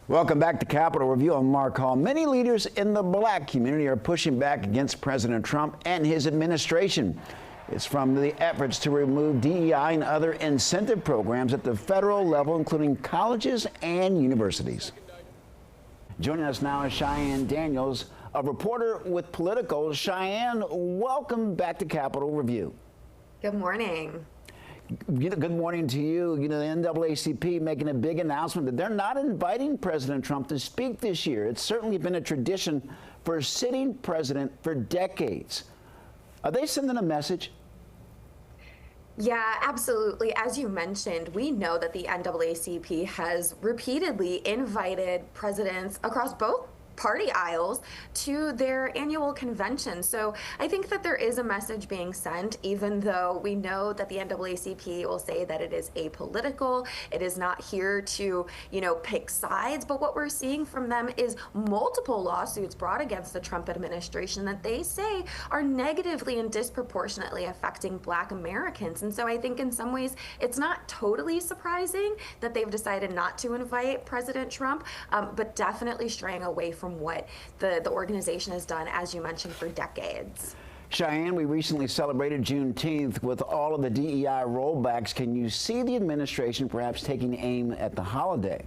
Welcome back to Capitol Review. I'm Mark Hall. Many leaders in the black community are pushing back against President Trump and his administration. It's from the efforts to remove DEI and other incentive programs at the federal level, including colleges and universities. Joining us now is Cheyanne Daniels, a reporter with Politico. Cheyanne, welcome back to Capitol Review. Good morning. Good morning to you. The NAACP making a big announcement that they're not inviting President Trump to speak this year. It's certainly been a tradition for a sitting president for decades. Are they sending a message? Yeah, absolutely. As you mentioned, we know that the NAACP has repeatedly invited presidents across both party aisles to their annual convention. So I think that there is a message being sent, even though we know that the NAACP will say that it is apolitical. It is not here to, pick sides. But what we're seeing from them is multiple lawsuits brought against the Trump administration that they say are negatively and disproportionately affecting Black Americans. And so I think in some ways it's not totally surprising that they've decided not to invite President Trump, but definitely straying away from what the organization has done, as you mentioned, for decades. Cheyanne, we recently celebrated Juneteenth with all of the DEI rollbacks. Can you see the administration perhaps taking aim at the holiday?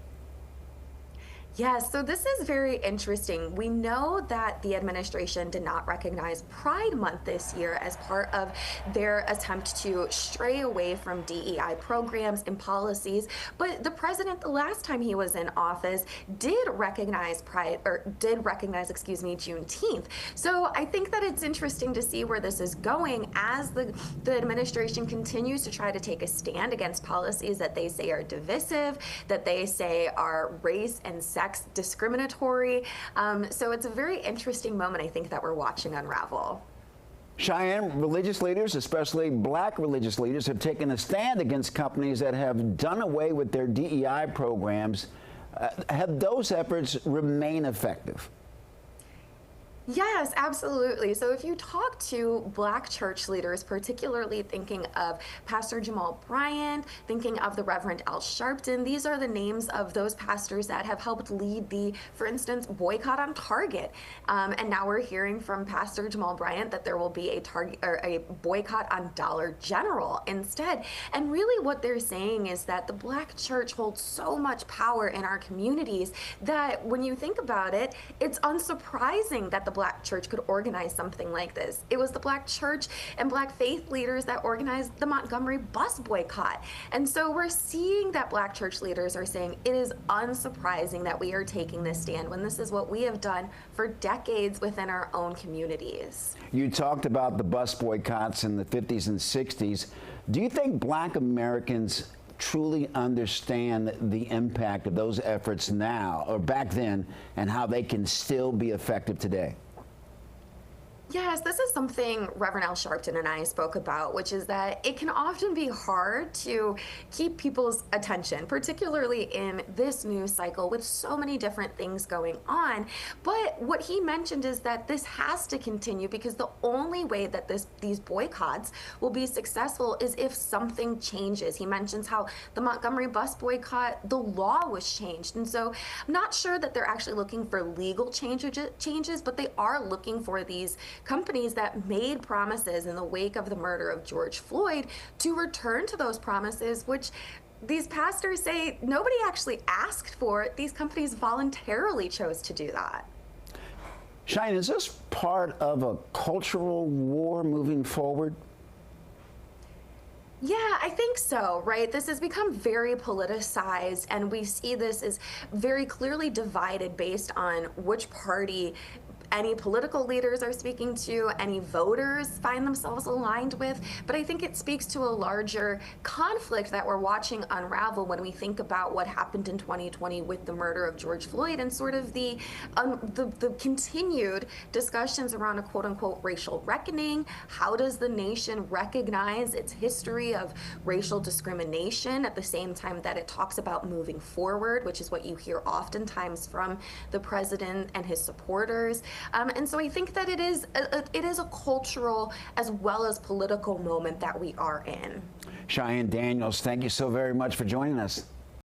Yes, so this is very interesting. We know that the administration did not recognize Pride Month this year as part of their attempt to stray away from DEI programs and policies. But the president, the last time he was in office, did recognize Juneteenth. So I think that it's interesting to see where this is going as the administration continues to try to take a stand against policies that they say are divisive, that they say are race and sex discriminatory. So it's a very interesting moment, I think, that we're watching unravel. Cheyanne, religious leaders, especially Black religious leaders, have taken a stand against companies that have done away with their DEI programs. Have those efforts remained effective? Yes, absolutely. So if you talk to Black church leaders, particularly thinking of Pastor Jamal Bryant, thinking of the Reverend Al Sharpton, these are the names of those pastors that have helped lead the, for instance, boycott on Target. And now we're hearing from Pastor Jamal Bryant that there will be a boycott on Dollar General instead. And really what they're saying is that the Black church holds so much power in our communities that when you think about it, it's unsurprising that the Black church could organize something like this. It was the Black church and Black faith leaders that organized the Montgomery bus boycott. And so we're seeing that Black church leaders are saying it is unsurprising that we are taking this stand when this is what we have done for decades within our own communities. You talked about the bus boycotts in the 50s and 60s. Do you think Black Americans truly understand the impact of those efforts now or back then and how they can still be effective today? Yes, this is something Reverend Al Sharpton and I spoke about, which is that it can often be hard to keep people's attention, particularly in this news cycle with so many different things going on. But what he mentioned is that this has to continue because the only way that these boycotts will be successful is if something changes. He mentions how the Montgomery bus boycott, the law was changed. And so I'm not sure that they're actually looking for legal changes, but they are looking for these companies that made promises in the wake of the murder of George Floyd to return to those promises, which these pastors say nobody actually asked for. These companies voluntarily chose to do that. Cheyanne, is this part of a cultural war moving forward? Yeah, I think so, right? This has become very politicized, and we see this as very clearly divided based on which party any political leaders are speaking to, any voters find themselves aligned with. But I think it speaks to a larger conflict that we're watching unravel when we think about what happened in 2020 with the murder of George Floyd and sort of the continued discussions around a quote-unquote racial reckoning. How does the nation recognize its history of racial discrimination at the same time that it talks about moving forward, which is what you hear oftentimes from the president and his supporters. And so I think that it is a cultural as well as political moment that we are in. Cheyanne Daniels, thank you so very much for joining us.